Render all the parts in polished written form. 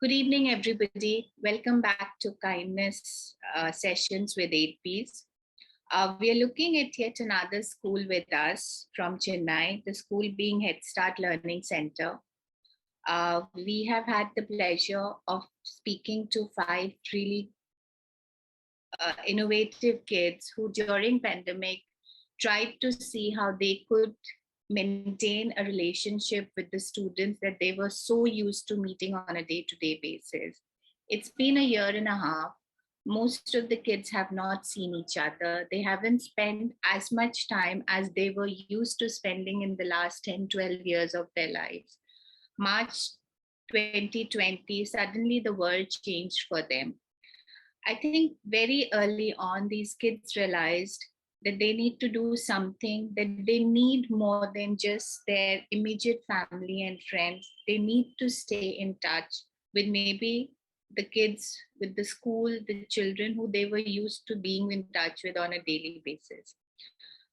Good evening, everybody. Welcome back to Kindness Sessions with aidbees. We are looking at yet another school with us from Chennai, the school being Headstart Learning Center. We have had the pleasure of speaking to 5 really innovative kids who during pandemic tried to see how they could maintain a relationship with the students that they were so used to meeting on a day-to-day basis. It's been a year and a half. Most of the kids have not seen each other. They haven't spent as much time as they were used to spending in the last 10, 12 years of their lives. March 2020, suddenly the world changed for them. I think very early on, these kids realized that they need to do something, that they need more than just their immediate family and friends. They need to stay in touch with maybe the kids, with the school, the children who they were used to being in touch with on a daily basis.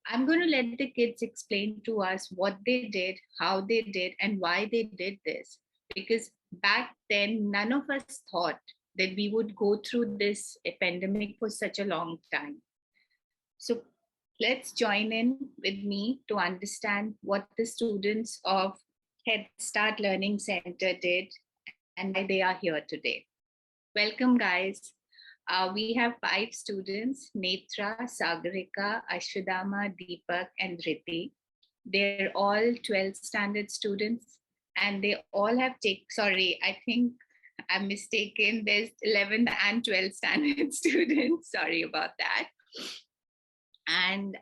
I'm going to let the kids explain to us what they did, how they did, and why they did this. Because back then, none of us thought that we would go through this pandemic for such a long time. So let's join in with me to understand what the students of Head Start Learning Center did and why they are here today. Welcome, guys. We have 5 students, Netra, Sagarika, Ashwadama, Deepak, and Riti. They're all 12th standard students, and they all have I think I'm mistaken. There's 11th and 12th standard students. Sorry about that. And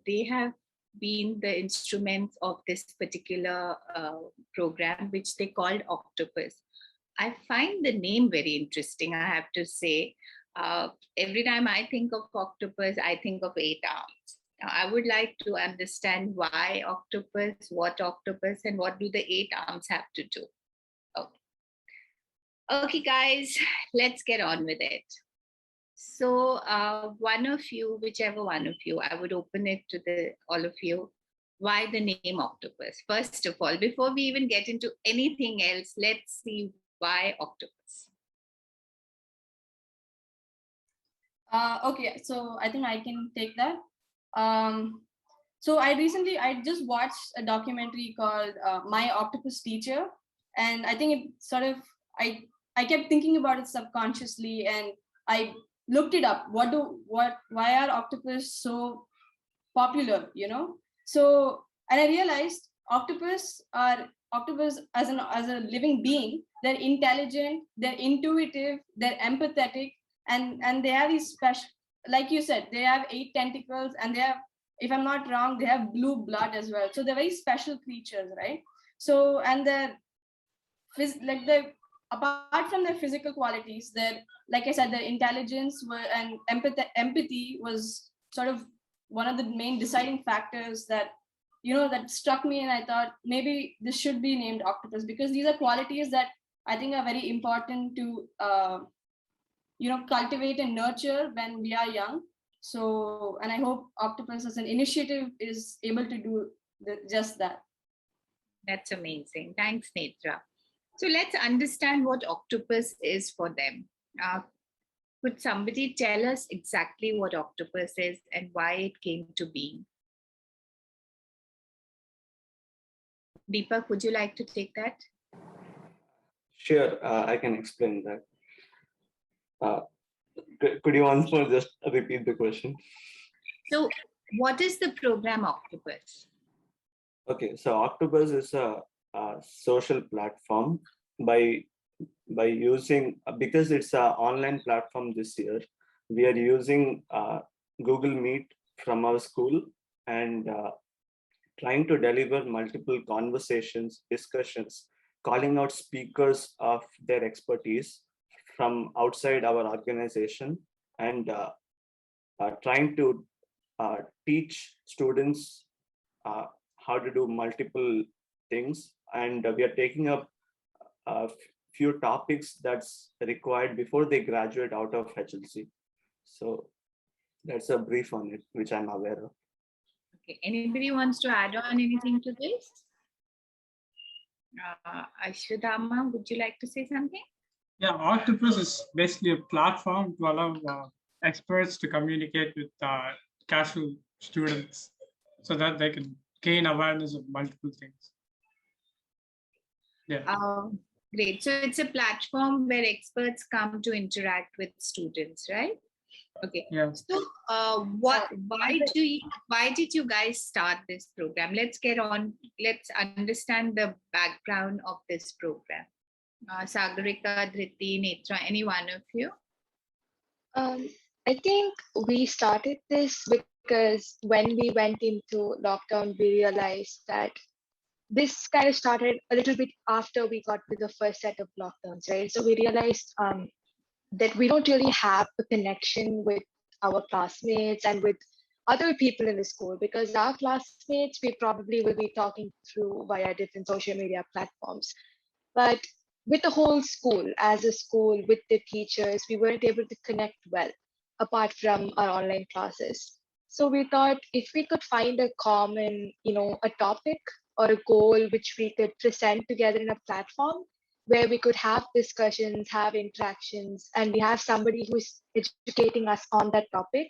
they have been the instruments of this particular program, which they called Octopus. I find the name very interesting, I have to say. Every time I think of octopus, I think of 8 arms. Now, I would like to understand why octopus, what octopus, and what do the 8 arms have to do. Okay, guys, let's get on with it. So one of you, whichever one of you, I would open it to all of you. Why the name Octopus? First of all, before we even get into anything else, let's see why Octopus. Okay, so I think I can take that. So I just watched a documentary called My Octopus Teacher, and I think it sort of, I kept thinking about it subconsciously, and I looked it up. Why are octopus so popular, you know? So, and I realized octopus as a living being. They're intelligent, they're intuitive, they're empathetic, and they have these special, like you said, they have 8 tentacles, and they have, if I'm not wrong, they have blue blood as well. So they're very special creatures, right? So, and apart from their physical qualities, like I said, their intelligence and empathy was sort of one of the main deciding factors that, you know, that struck me. And I thought maybe this should be named Octopus, because these are qualities that I think are very important to, cultivate and nurture when we are young. So, and I hope Octopus as an initiative is able to do just that. That's amazing. Thanks, Netra. So let's understand what Octopus is for them. Could somebody tell us exactly what Octopus is and why it came to being? Deepak, would you like to take that? Sure, I can explain that. Could you once more just repeat the question? So what is the program Octopus? Okay, so Octopus is a social platform. By using, because it's an online platform this year, we are using Google Meet from our school and trying to deliver multiple conversations, discussions, calling out speakers of their expertise from outside our organization, and trying to teach students how to do multiple things. And we are taking up a few topics that's required before they graduate out of HLC. So that's a brief on it, which I'm aware of. Okay, anybody wants to add on anything to this? Ashwadama, would you like to say something? Yeah, Octopus is basically a platform to allow experts to communicate with casual students so that they can gain awareness of multiple things. Yeah. Great. So it's a platform where experts come to interact with students, right? Okay. Yeah. So, why did you guys start this program? Let's understand the background of this program. Sagarika, Dhriti, Netra, any one of you? I think we started this because when we went into lockdown, we realized that this kind of started a little bit after we got to the first set of lockdowns, right? So we realized that we don't really have a connection with our classmates and with other people in the school, because our classmates we probably will be talking through via different social media platforms. But with the whole school, as a school, with the teachers, we weren't able to connect well apart from our online classes. So we thought if we could find a common, a topic or a goal which we could present together in a platform where we could have discussions, have interactions, and we have somebody who is educating us on that topic,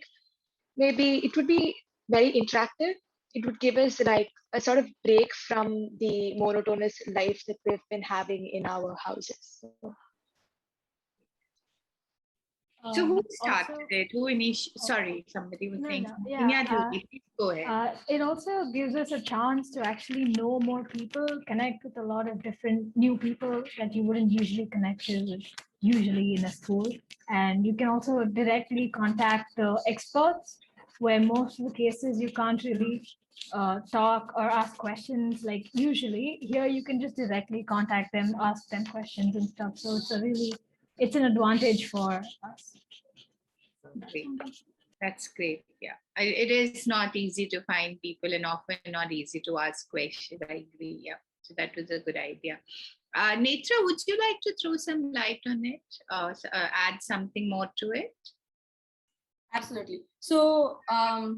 maybe it would be very interactive. It would give us like a sort of break from the monotonous life that we've been having in our houses. So who started it? Sorry, somebody was saying something. Yeah, Jyoti, please go ahead. It also gives us a chance to actually know more people, connect with a lot of different new people that you wouldn't usually connect with usually in a school. And you can also directly contact the experts, where most of the cases you can't really talk or ask questions like usually. Here you can just directly contact them, ask them questions and stuff. So it's an advantage for us. Great. That's great. Yeah, it is not easy to find people and often not easy to ask questions. I agree. Yeah, so that was a good idea. Netra, would you like to throw some light on it? Add something more to it? Absolutely. So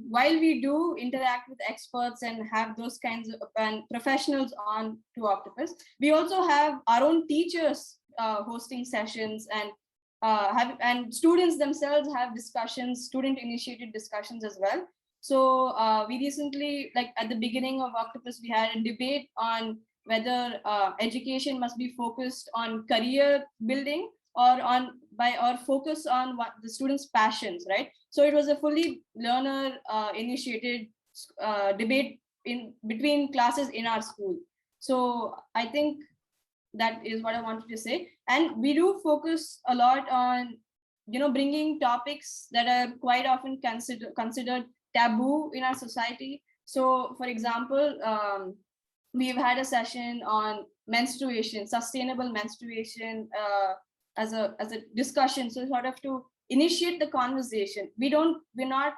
while we do interact with experts and have those kinds of and professionals on to Octopus, we also have our own teachers hosting sessions and students themselves have discussions, student-initiated discussions as well. So we recently, like at the beginning of Octopus, we had a debate on whether education must be focused on career building or focus on what the students' passions, right? So it was a fully learner initiated debate in between classes in our school. So I think that is what I wanted to say. And we do focus a lot on, bringing topics that are quite often considered taboo in our society. So for example, we've had a session on menstruation, sustainable menstruation, as a discussion, so sort of to initiate the conversation. We're not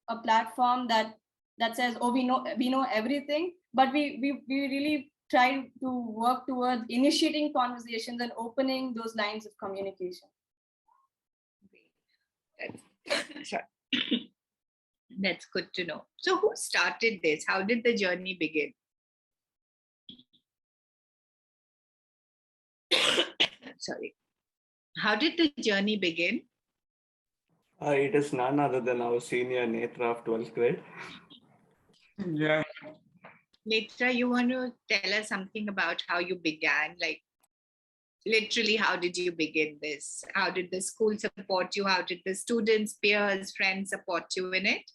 a platform that says, oh, we know everything, but we really try to work towards initiating conversations and opening those lines of communication. Sorry. That's good to know. So who started this? How did the journey begin? Sorry. How did the journey begin? It is none other than our senior Netra of 12th grade. Yeah. Netra, you want to tell us something about how you began? Like, literally, how did you begin this? How did the school support you? How did the students, peers, friends support you in it?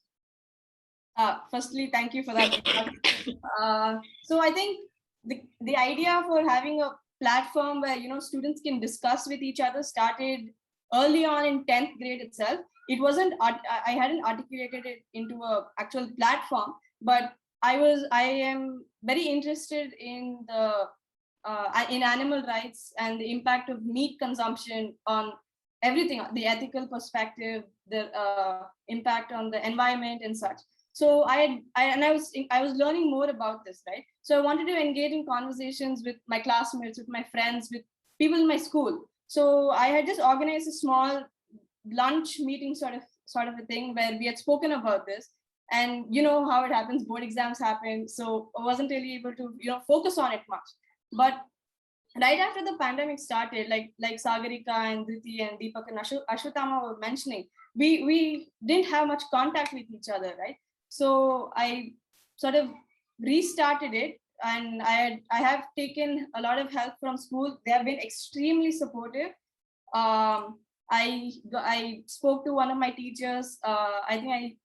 Firstly, thank you for that. So I think the idea for having a platform where students can discuss with each other started early on in 10th grade itself. It wasn't I hadn't articulated it into a actual platform, but I am very interested in in animal rights and the impact of meat consumption on everything, the ethical perspective, the impact on the environment and such. So I was learning more about this, right? So I wanted to engage in conversations with my classmates, with my friends, with people in my school. So I had just organized a small lunch meeting sort of a thing where we had spoken about this. And you know how it happens, board exams happen. So I wasn't really able to focus on it much. But right after the pandemic started, like Sagarika and Diti and Deepak and Ashwatthama were mentioning, we didn't have much contact with each other, right? So I sort of restarted it, and I have taken a lot of help from school. They have been extremely supportive. I spoke to one of my teachers. I think I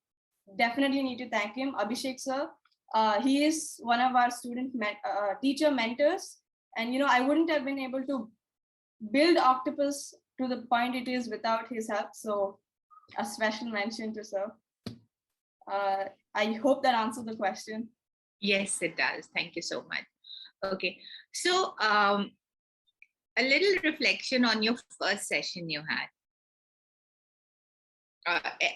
definitely need to thank him, Abhishek sir. He is one of our teacher mentors, and I wouldn't have been able to build Octopus to the point it is without his help. So a special mention to sir. I hope that answered the question. Yes, it does. Thank you so much. Okay, so a little reflection on your first session you had.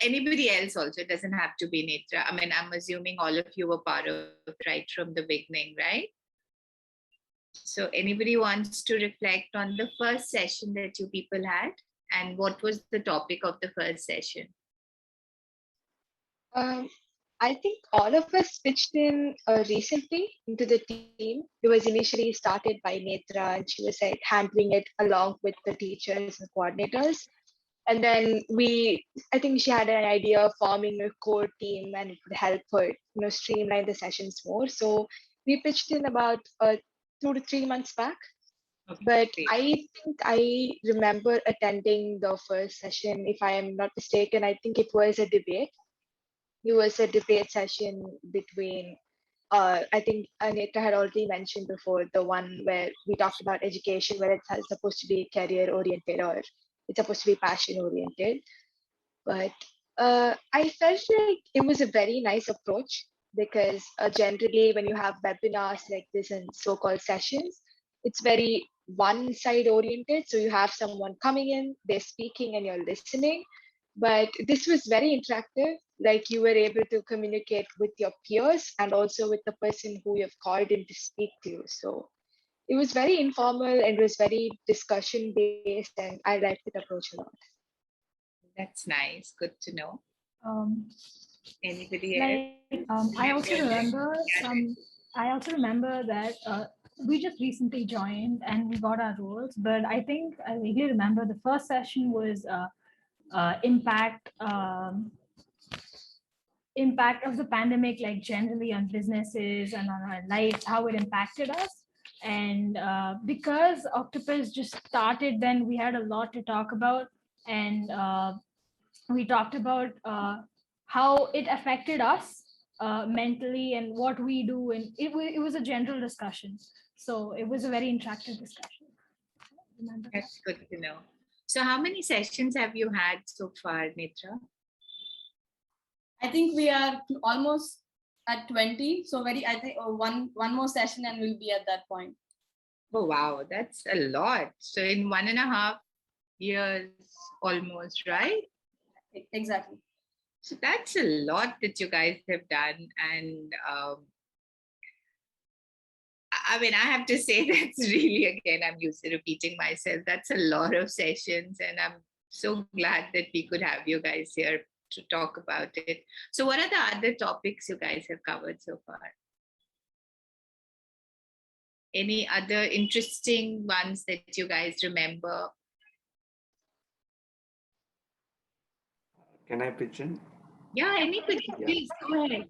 Anybody else also, it doesn't have to be Netra. I mean, I'm assuming all of you were part of right from the beginning, right? So anybody wants to reflect on the first session that you people had, and what was the topic of the first session? I think all of us pitched in recently into the team. It was initially started by Netra, and she was handling it along with the teachers and coordinators. And then I think she had an idea of forming a core team, and it would help her, streamline the sessions more. So we pitched in about 2 to 3 months back. Okay, But great. I think I remember attending the first session, if I am not mistaken. I think it was a debate. It was a debate session between, I think Anita had already mentioned before, the one where we talked about education, where it's supposed to be career oriented or it's supposed to be passion oriented. But I felt like it was a very nice approach, because generally when you have webinars like this and so-called sessions, it's very one side oriented. So you have someone coming in, they're speaking and you're listening. But this was very interactive. Like, you were able to communicate with your peers and also with the person who you've called in to speak to you. So it was very informal and it was very discussion based, and I liked the approach a lot. That's nice. Good to know. Anybody else? I also remember that we just recently joined and we got our roles, but I think I really remember the first session was impact of the pandemic, like generally on businesses and on our lives, how it impacted us. And because Octopus just started, then we had a lot to talk about, and we talked about how it affected us mentally and what we do, and it was a general discussion. So it was a very interactive discussion. Remember that. That's good to know. So how many sessions have you had so far, Netra? I think we are almost at 20. So I think one more session and we'll be at that point. Oh, wow, that's a lot. So in 1.5 years almost, right? Exactly. So that's a lot that you guys have done. And I mean, I have to say that's really, again, I'm used to repeating myself. That's a lot of sessions, and I'm so glad that we could have you guys here to talk about it. So what are the other topics you guys have covered so far? Any other interesting ones that you guys remember? Can I pitch in? Yeah, anybody, please go ahead.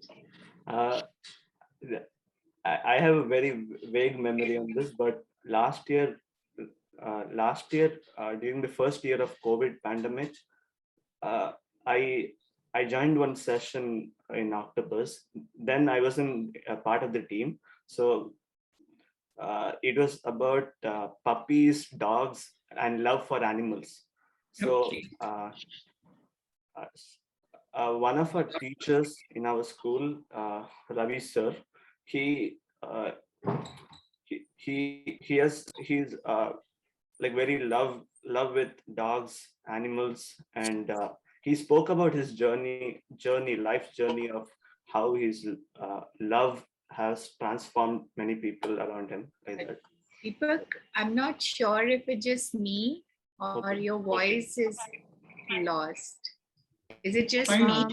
I have a very vague memory on this, but last year, during the first year of COVID pandemic, I joined one session in Octopus. Then I wasn't a part of the team, so it was about puppies, dogs, and love for animals. So Okay. One of our teachers in our school, Ravi sir, he's like very love with dogs, animals, and he spoke about his life journey of how his love has transformed many people around him. Like that. Deepak, I'm not sure if it's just me or your voice is lost. Is it just me?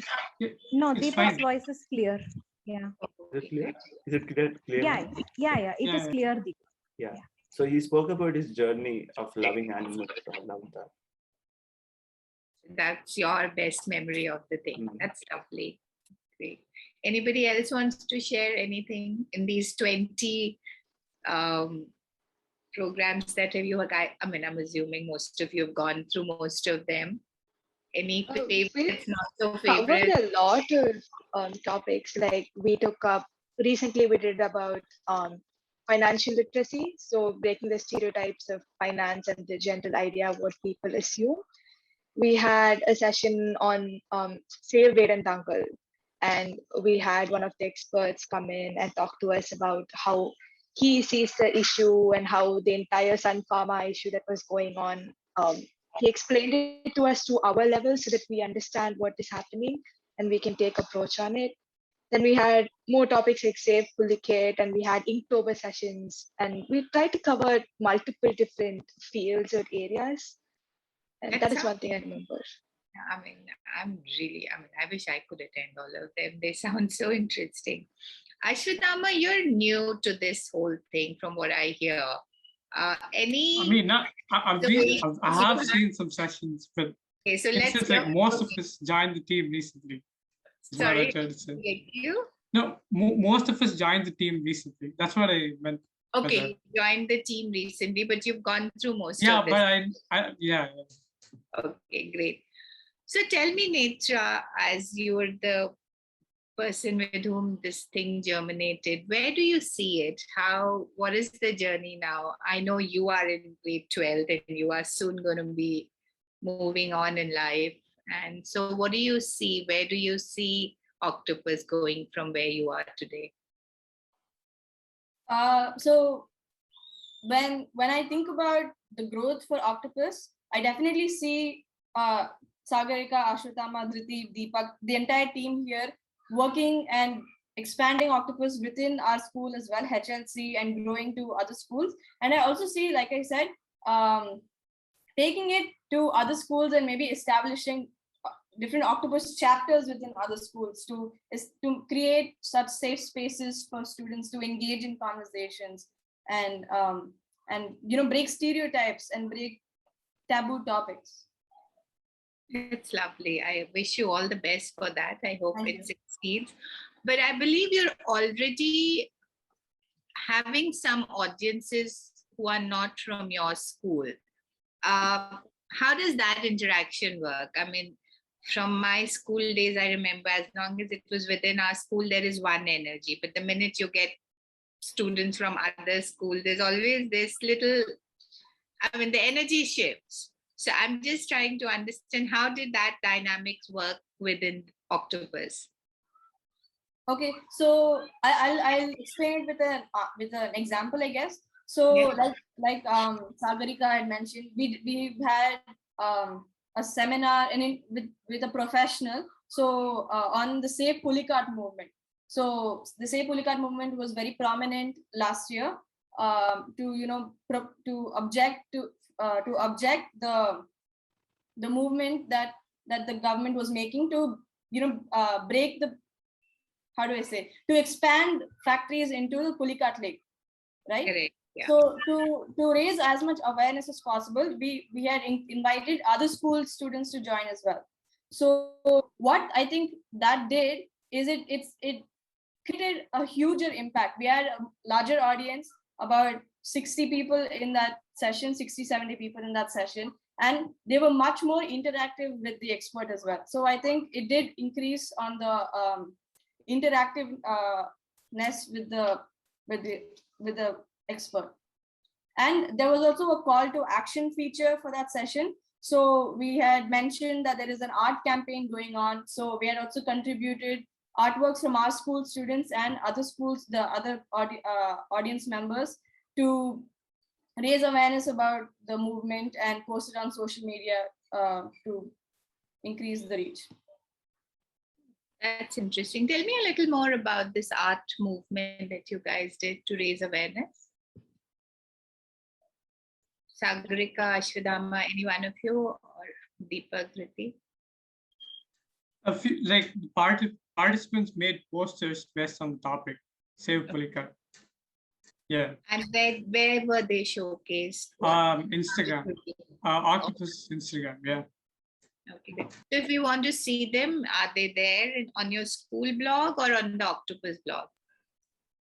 No, It's Deepak's fine. voice is clear. Yeah. Is it clear? Is it clear? Yeah. It is clear, Deepak. Yeah. So he spoke about his journey of loving animals. I love that. That's your best memory of the thing. Mhm. That's lovely. Great. Anybody else wants to share anything in these 20 programs that have you, I mean, I'm assuming most of you have gone through most of them. Any We favorites, not so covered favorite? a lot of topics. Like we took up recently, we did about financial literacy, so breaking the stereotypes of finance and the general idea of what people assume. We had a session on save, wait, and dangle, and we had one of the experts come in and talk to us about how he sees the issue and how the entire Sun Pharma issue that was going on. He explained it to us to our level so that we understand what is happening and we can take approach on it. Then we had more topics like Save Pulikit, and we had Inktober sessions, and we tried to cover multiple different fields or areas. And that is That's one thing I remember. I mean, I wish I could attend all of them. They sound so interesting. Ashwatthama, you're new to this whole thing from what I hear. Any? I mean, I have You seen some sessions, but Okay, so it's let's just like go. most of us joined the team recently. Is what I Sorry, tried to say. get you? No, most of us joined the team recently. That's what I meant. Okay, you joined the team recently, but you've gone through most Yeah, of this. but yeah. Okay, great. So tell me, Netra, as you were the person with whom this thing germinated, where do you see it? What is the journey now? I know you are in grade 12 and you are soon going to be moving on in life. And so what do you see? Where do you see Octopus going from where you are today? So when I think about the growth for Octopus, I definitely see Sagarika, Ashwatthama, Dhriti, Deepak, the entire team here working and expanding Octopus within our school as well, HLC, and growing to other schools. And I also see, like I said, taking it to other schools and maybe establishing different Octopus chapters within other schools to create such safe spaces for students to engage in conversations and break stereotypes and break taboo topics. It's lovely. I wish you all the best for that. I hope Thank it you. succeeds. But I believe you're already having some audiences who are not from your school. How does that interaction work? I mean, from my school days, I remember as long as it was within our school, there is one energy. But the minute you get students from other schools, there's always this little, the energy shifts. So I'm just trying to understand, how did that dynamics work within Octopus? Okay, so I'll explain it with an example, I guess. So Yeah. like Sagarika had mentioned, we've had a seminar with a professional. So on the Safe Pulikat movement. So the Safe Pulikat movement was very prominent last year to object the movement that the government was making to break the, how do I say, to expand factories into the Pulikat Lake, right? Correct. Yeah. So to raise as much awareness as possible, we had invited other school students to join as well. So what I think that did is it created a huger impact. We had a larger audience, about 60 people in that session, 60-70 people in that session, and they were much more interactive with the expert as well. So I think it did increase on the interactiveness with the expert. And there was also a call to action feature for that session. So we had mentioned that there is an art campaign going on. So we had also contributed artworks from our school students and other schools, the other audience members, to raise awareness about the movement and post it on social media to increase the reach. That's interesting. Tell me a little more about this art movement that you guys did to raise awareness. Sagarika, Ashwatthama, any one of you, or Deepak, Dhriti? A few, like participants made posters based on the topic, Save Pulikat. Yeah. And where were they showcased? Instagram. Octopus Instagram. Yeah. Okay, good. So if you want to see them, are they there on your school blog or on the Octopus blog?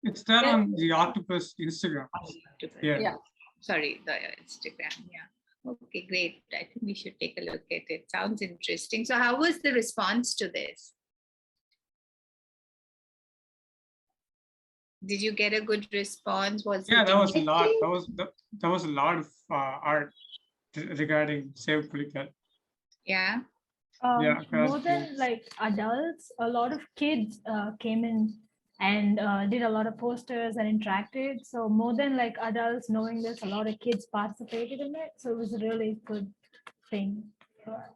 It's there on the Octopus Instagram. Octopus. Yeah. Sorry, the Instagram. Yeah. Okay, great. I think we should take a look at it. Sounds interesting. So how was the response to this? Did you get a good response? Yeah, that was a I lot. think- That was a lot of art regarding Save Pulikat. Yeah. Yeah, More correct. than like adults, a lot of kids came in and did a lot of posters and interacted. So more than like adults knowing this, a lot of kids participated in it. So it was a really good thing for us.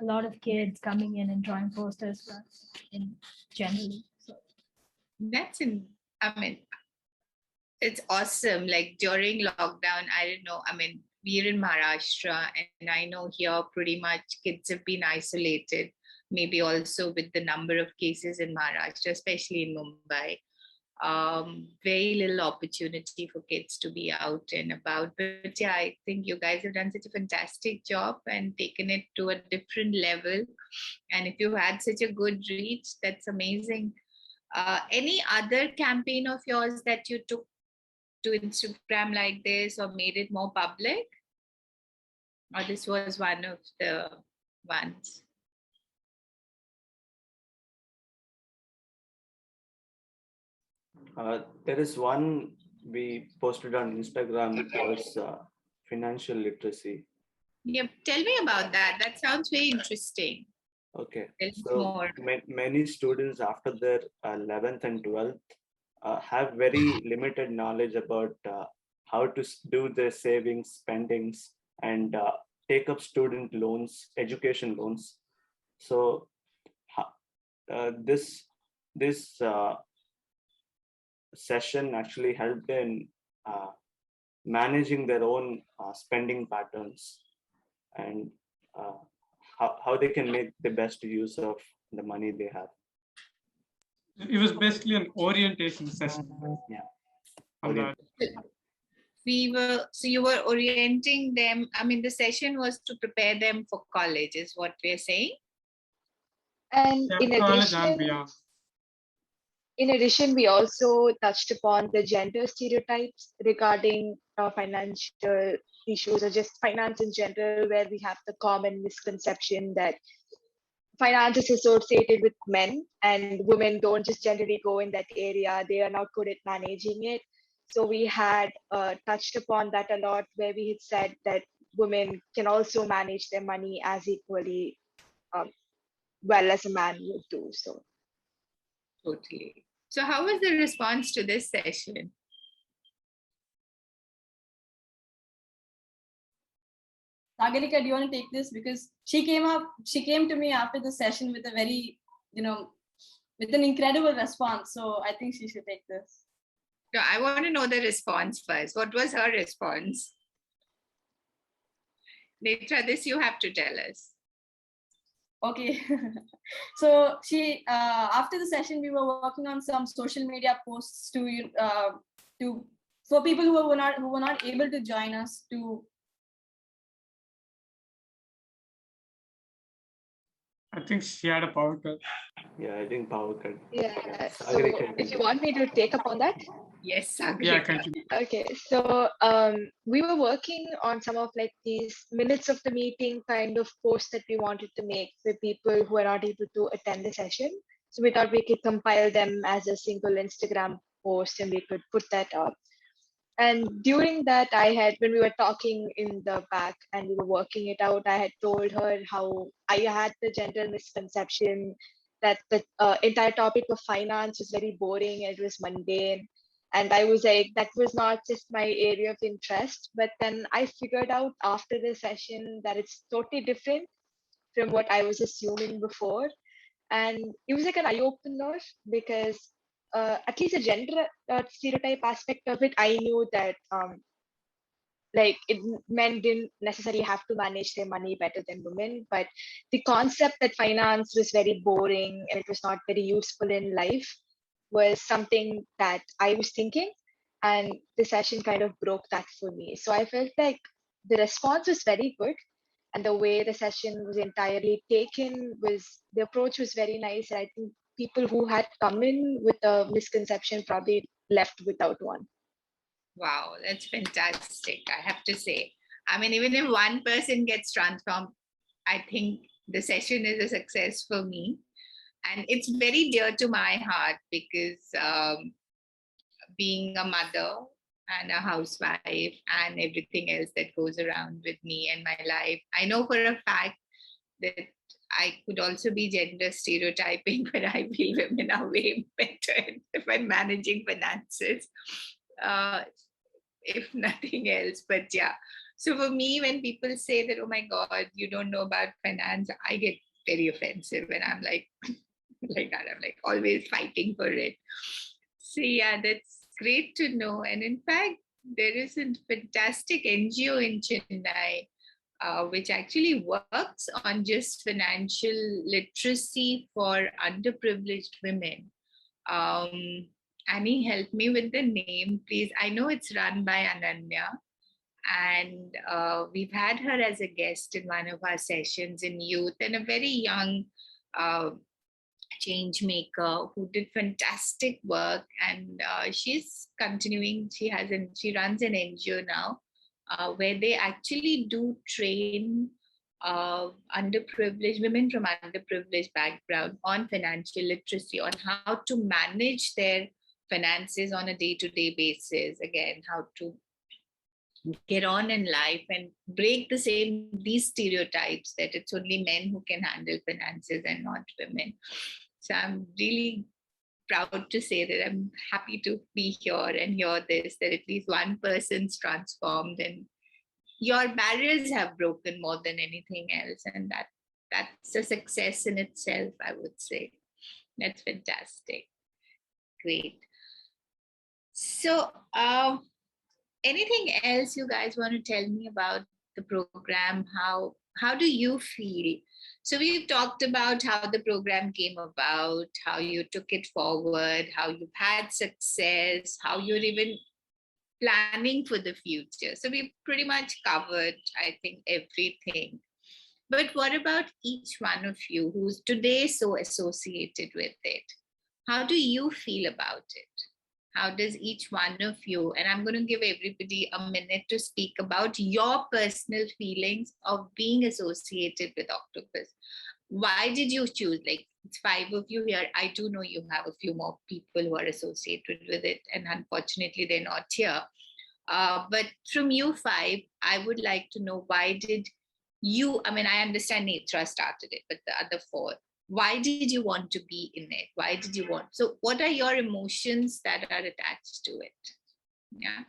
A lot of kids coming in and drawing posters for us in generally. So That's I mean, it's awesome. Like during lockdown, I don't know. I mean, we're in Maharashtra, and I know here pretty much kids have been isolated. Maybe also with the number of cases in Maharashtra, especially in Mumbai. Very little opportunity for kids to be out and about. But yeah, I think you guys have done such a fantastic job and taken it to a different level. And if you had such a good reach, that's amazing. Any other campaign of yours that you took to Instagram like this or made it more public? Or this was one of the ones? There is one we posted on Instagram was financial literacy. Yeah, tell me about that. That sounds very interesting. Okay, Tell me so more. many students after their 11th and 12th have very limited knowledge about how to do their savings, spendings, and take up student loans, education loans. So this session actually helped in managing their own spending patterns and how they can make the best use of the money they have. It was basically an orientation session. Yeah. On that. So you were orienting them. I mean, the session was to prepare them for college, is what we're saying. And Yeah, college and beyond. in addition, we also touched upon the gender stereotypes regarding financial issues or just finance in general, where we have the common misconception that finance is associated with men and women don't just generally go in that area. They are not good at managing it. So we had touched upon that a lot, where we had said that women can also manage their money as equally well as a man would do. So Totally. So how was the response to this session? Sagarika, do you want to take this? Because she came to me after the session with a very, with an incredible response. So I think she should take this. No, I want to know the response first. What was her response? Netra, this you have to tell us. Okay. So she, after the session, we were working on some social media posts for people who were not able to join us to. I think she had a power cut. Yeah, I think power cut. yeah, so Sagarika, if you want me to take up on that. Yes, Yeah, Sagarika. continue. Okay, so we were working on some of like these minutes of the meeting kind of posts that we wanted to make for people who are not able to attend the session. So we thought we could compile them as a single Instagram post and we could put that up. And during that, when we were talking in the back and we were working it out, I had told her how I had the general misconception that the entire topic of finance was very boring and it was mundane. And I was like, that was not just my area of interest. But then I figured out after the session that it's totally different from what I was assuming before. And it was like an eye opener because at least the gender stereotype aspect of it, I knew that men didn't necessarily have to manage their money better than women, but the concept that finance was very boring and it was not very useful in life was something that I was thinking. And the session kind of broke that for me. So I felt like the response was very good. And the way the session was entirely taken was, the approach was very nice. And I think people who had come in with a misconception probably left without one. Wow, that's fantastic, I have to say. I mean, even if one person gets transformed, I think the session is a success for me. And it's very dear to my heart because being a mother and a housewife and everything else that goes around with me and my life, I know for a fact that I could also be gender stereotyping, but I feel women are way better when managing finances, if nothing else. But yeah, so for me, when people say that, oh my God, you don't know about finance, I get very offensive, and I'm like, like that. I'm like always fighting for it. So yeah, that's great to know. And in fact, there is a fantastic NGO in Chennai, which actually works on just financial literacy for underprivileged women. Annie, help me with the name, please. I know it's run by Ananya, and we've had her as a guest in one of our sessions in youth, and a very young change maker who did fantastic work. And she's continuing. She runs an NGO now, where they actually do train underprivileged women from underprivileged background on financial literacy, on how to manage their finances on a day-to-day basis. Again, how to get on in life and break these stereotypes that it's only men who can handle finances and not women. So I'm really proud to say that I'm happy to be here and hear this, that at least one person's transformed and your barriers have broken more than anything else. And that's a success in itself, I would say. That's fantastic. Great. So anything else you guys want to tell me about the program? How do you feel? So we've talked about how the program came about, how you took it forward, how you've had success, how you're even planning for the future. So we've pretty much covered, I think, everything. But what about each one of you who's today so associated with it? How do you feel about it? How does each one of you, and I'm going to give everybody a minute to speak about your personal feelings of being associated with Octopus. Why did you choose? Like, it's 5 of you here. I do know you have a few more people who are associated with it, and unfortunately, they're not here. But from you 5, I would like to know, why did you, I mean, I understand Netra started it, but the other 4, why did you want to be in it? Why did you want? So what are your emotions that are attached to it? Yeah.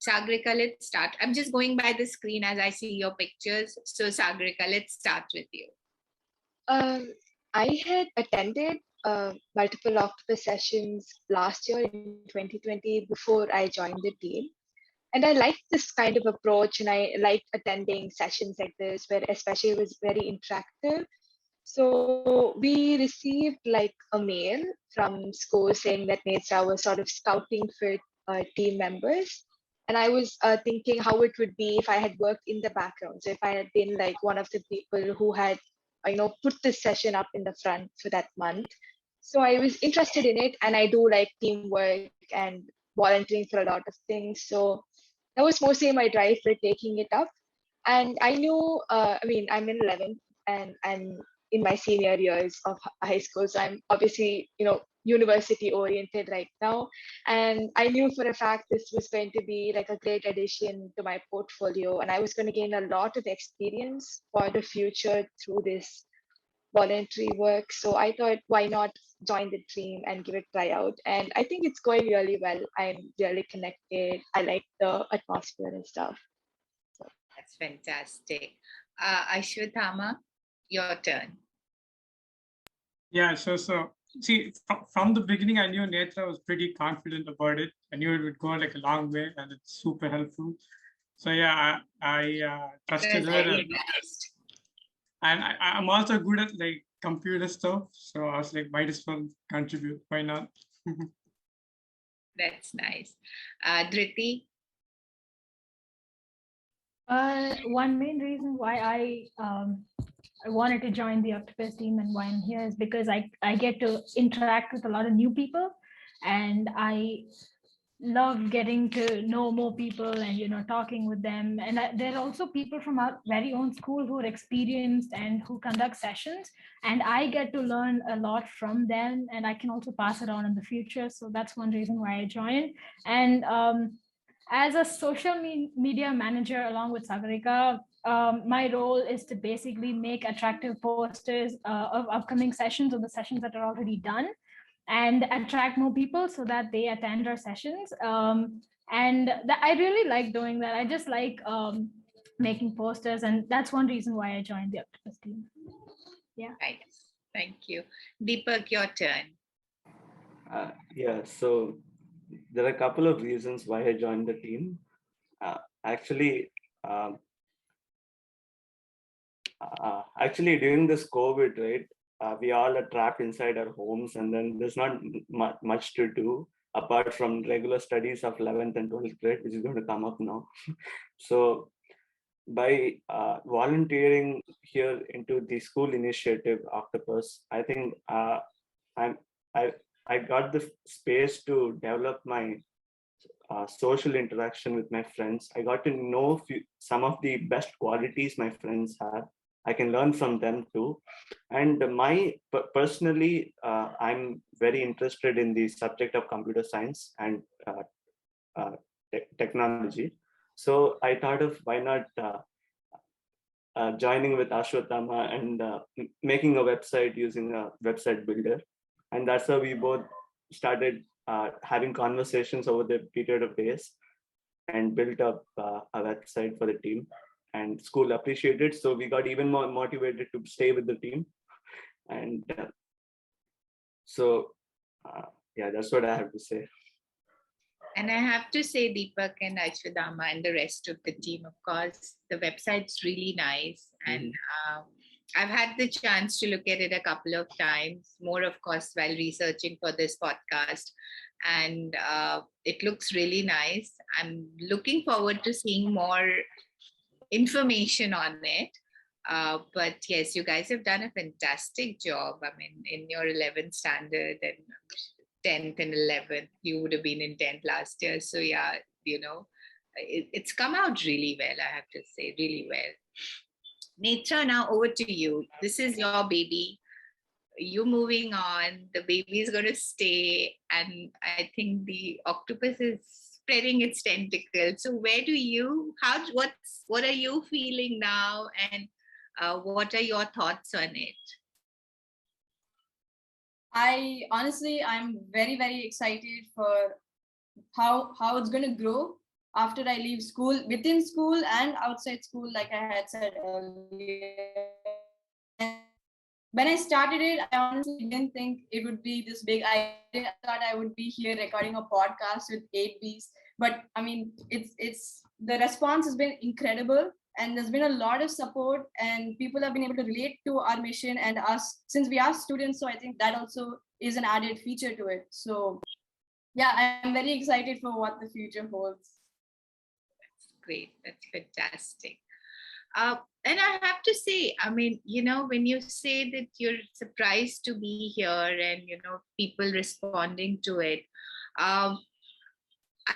Sagrika, let's start. I'm just going by the screen as I see your pictures. So Sagrika, let's start with you. I had attended multiple Octopus sessions last year in 2020 before I joined the team. And I liked this kind of approach, and I liked attending sessions like this, where especially it was very interactive. So we received like a mail from school saying that Netra was sort of scouting for team members. And I was thinking how it would be if I had worked in the background. So if I had been like one of the people who had, put this session up in the front for that month. So I was interested in it, and I do like teamwork and volunteering for a lot of things. So that was mostly my drive for taking it up. And I knew, I'm in 11th and I'm in my senior years of high school. So I'm obviously, university oriented right now. And I knew for a fact this was going to be like a great addition to my portfolio. And I was going to gain a lot of experience for the future through this voluntary work. So I thought, why not join the team and give it a try out? And I think it's going really well. I'm really connected. I like the atmosphere and stuff. That's fantastic. Ashwathama, your turn. Yeah, so see, from the beginning, I knew Netra was pretty confident about it. I knew it would go like a long way, and it's super helpful. So yeah, I trusted her. And I'm also good at like computer stuff. So I was like, might as well contribute. Why not? That's nice. Dhriti? One main reason why I wanted to join the Octopus team and why I'm here is because I get to interact with a lot of new people, and I love getting to know more people and talking with them. And there are also people from our very own school who are experienced and who conduct sessions, and I get to learn a lot from them, and I can also pass it on in the future. So that's one reason why I joined. And as a social media manager along with Sagarika, my role is to basically make attractive posters of upcoming sessions or the sessions that are already done, and attract more people so that they attend our sessions. And I really like doing that. I just like making posters, and that's one reason why I joined the Octopus team. Yeah. Nice. Thank you. Deepak, your turn. Yeah, so there are a couple of reasons why I joined the team. Actually, during this COVID, right, we all are trapped inside our homes, and then there's not much to do apart from regular studies of 11th and 12th grade, which is going to come up now. So by volunteering here into the school initiative Octopus, I think I got the space to develop my social interaction with my friends. I got to know some of the best qualities my friends have. I can learn from them too. And personally, I'm very interested in the subject of computer science and technology. So I thought of why not joining with Ashwatthama and making a website using a website builder. And that's how we both started having conversations over the period of days and built up a website for the team. And school appreciated, so we got even more motivated to stay with the team. And yeah, that's what I have to say. And I have to say, Deepak and Aishwadama and the rest of the team, of course, the website's really nice. And I've had the chance to look at it a couple of times, more, of course, while researching for this podcast. And it looks really nice. I'm looking forward to seeing more information on it. But yes, you guys have done a fantastic job. I mean, in your 11th standard and 10th and 11th, you would have been in 10th last year. So yeah, it's come out really well, I have to say, really well. Netra, now over to you. This is your baby. You're moving on. The baby is going to stay. And I think the octopus is spreading its tentacles. So what are you feeling now? And what are your thoughts on it? I'm very, very excited for how it's going to grow after I leave school, within school and outside school, like I had said earlier. And when I started it, I honestly didn't think it would be this big. I thought I would be here recording a podcast with aidbees. But I mean, it's the response has been incredible. And there's been a lot of support, and people have been able to relate to our mission and us, since we are students. So I think that also is an added feature to it. So yeah, I'm very excited for what the future holds. That's great. That's fantastic. And I have to say, I mean, when you say that you're surprised to be here and, people responding to it,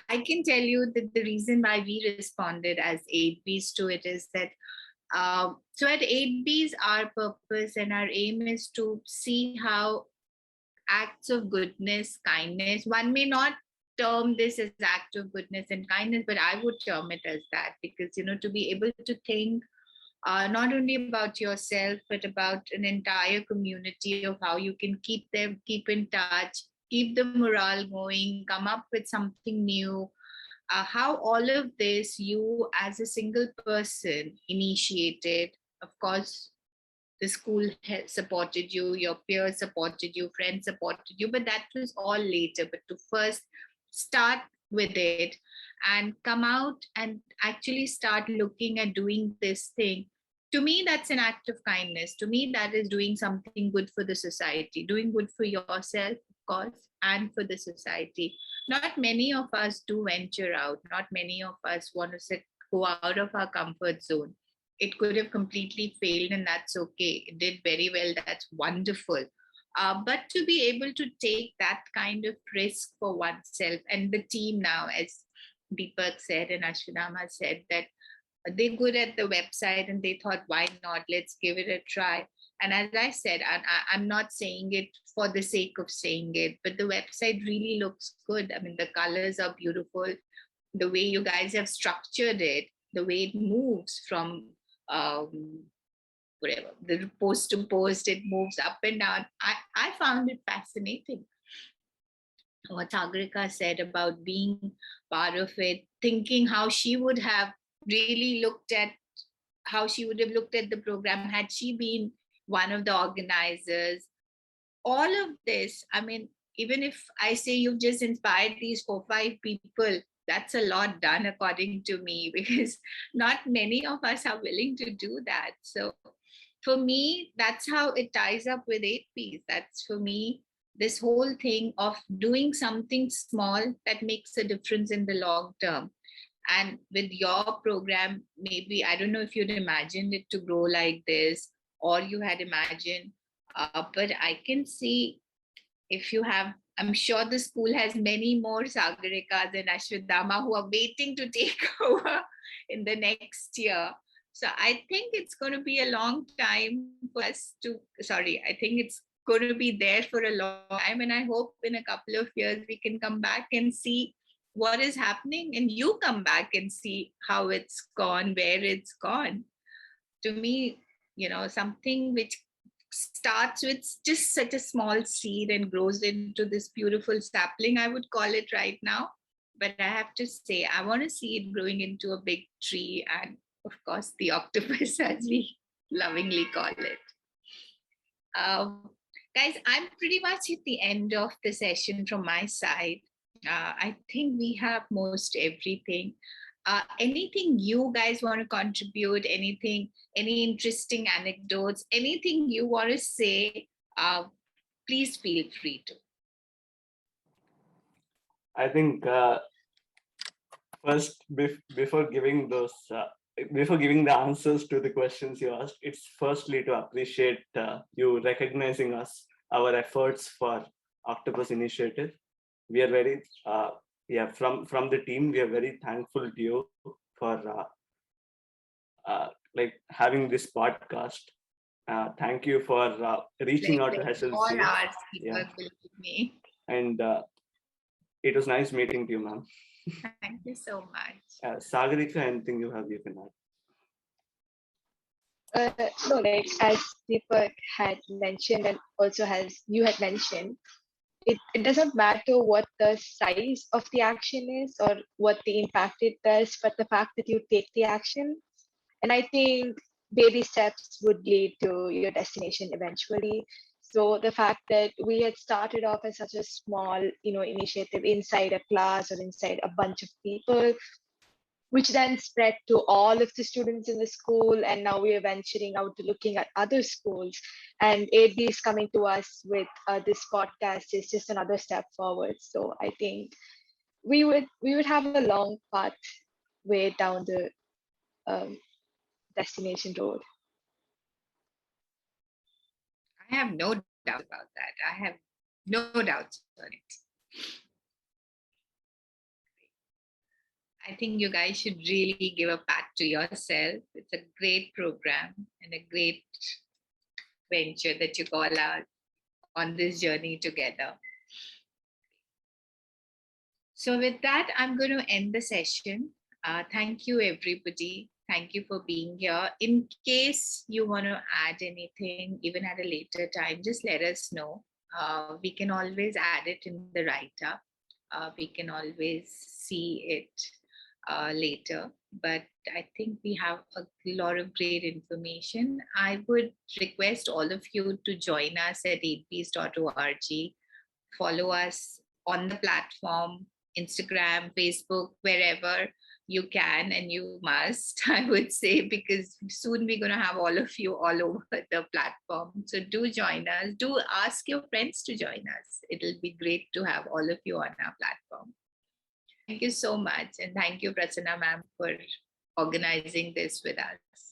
I can tell you that the reason why we responded as aidbees to it is that, so at aidbees, our purpose and our aim is to see how acts of goodness, kindness, one may not term this as act of goodness and kindness, but I would term it as that, because, to be able to think not only about yourself, but about an entire community of how you can keep in touch, keep the morale going, come up with something new, how all of this you as a single person initiated. Of course, the school supported you, your peers supported you, friends supported you, but that was all later. But to first start with it and come out and actually start looking at doing this thing, to me, that's an act of kindness. To me, that is doing something good for the society, doing good for yourself, of course, and for the society. Not many of us do venture out. Not many of us want to go out of our comfort zone. It could have completely failed, and that's okay. It did very well. That's wonderful. But to be able to take that kind of risk for oneself, and the team now, as Deepak said and Ashwadama said, that they're good at the website and they thought, why not? Let's give it a try. And as I said, I'm not saying it for the sake of saying it, but the website really looks good. I mean, the colors are beautiful. The way you guys have structured it, the way it moves from whatever, the post to post, it moves up and down. I found it fascinating. What Sagarika said about being part of it, thinking how she would have really looked at, how she would have looked at the program had she been one of the organizers. All of this, I mean, even if I say you've just inspired these 4-5 people, that's a lot done according to me, because not many of us are willing to do that. So for me, that's how it ties up with aidbees. That's for me, this whole thing of doing something small that makes a difference in the long term. And with your program, maybe, I don't know if you'd imagined it to grow like this, or you had imagined, but I can see if you have, I'm sure the school has many more Sagarikas and Ashwadama who are waiting to take over in the next year. So I think it's going to be a long time for us to, I think it's going to be there for a long time. And I hope in a couple of years we can come back and see what is happening, and you come back and see how it's gone, where it's gone. To me, something which starts with just such a small seed and grows into this beautiful sapling, I would call it right now. But I have to say, I want to see it growing into a big tree, and of course, the octopus, as we lovingly call it. Guys, I'm pretty much at the end of the session from my side. I think we have most everything. Anything you guys want to contribute, anything, any interesting anecdotes, anything you want to say, please feel free to. I think first, before giving the answers to the questions you asked, it's firstly to appreciate you recognizing our efforts for Octopus Initiative. We are very, from the team, we are very thankful to you for having this podcast. Thank you for reaching out to HLC. All ours, believe me. And it was nice meeting you, ma'am. Thank you so much. Sagarika, anything you have, you can add. No, like as Deepak had mentioned, and also as you had mentioned, it doesn't matter what the size of the action is or what the impact it does, but the fact that you take the action. And I think baby steps would lead to your destination eventually. So the fact that we had started off as such a small, initiative inside a class or inside a bunch of people, which then spread to all of the students in the school. And now we are venturing out to looking at other schools. And aidbees coming to us with this podcast is just another step forward. So I think we would have a long path way down the destination road. I have no doubt about that. I have no doubts on it. I think you guys should really give a pat to yourself. It's a great program and a great venture that you call out on this journey together. So with that, I'm going to end the session. Thank you, everybody. Thank you for being here. In case you want to add anything, even at a later time, just let us know. We can always add it in the write-up. We can always see it later, but I think we have a lot of great information. I would request all of you to join us at aidbees.org. Follow us on the platform, Instagram, Facebook, wherever. you can and you must, I would say, because soon we're going to have all of you all over the platform. So do join us. Do ask your friends to join us. It'll be great to have all of you on our platform. Thank you so much. And thank you, Prasanna ma'am, for organizing this with us.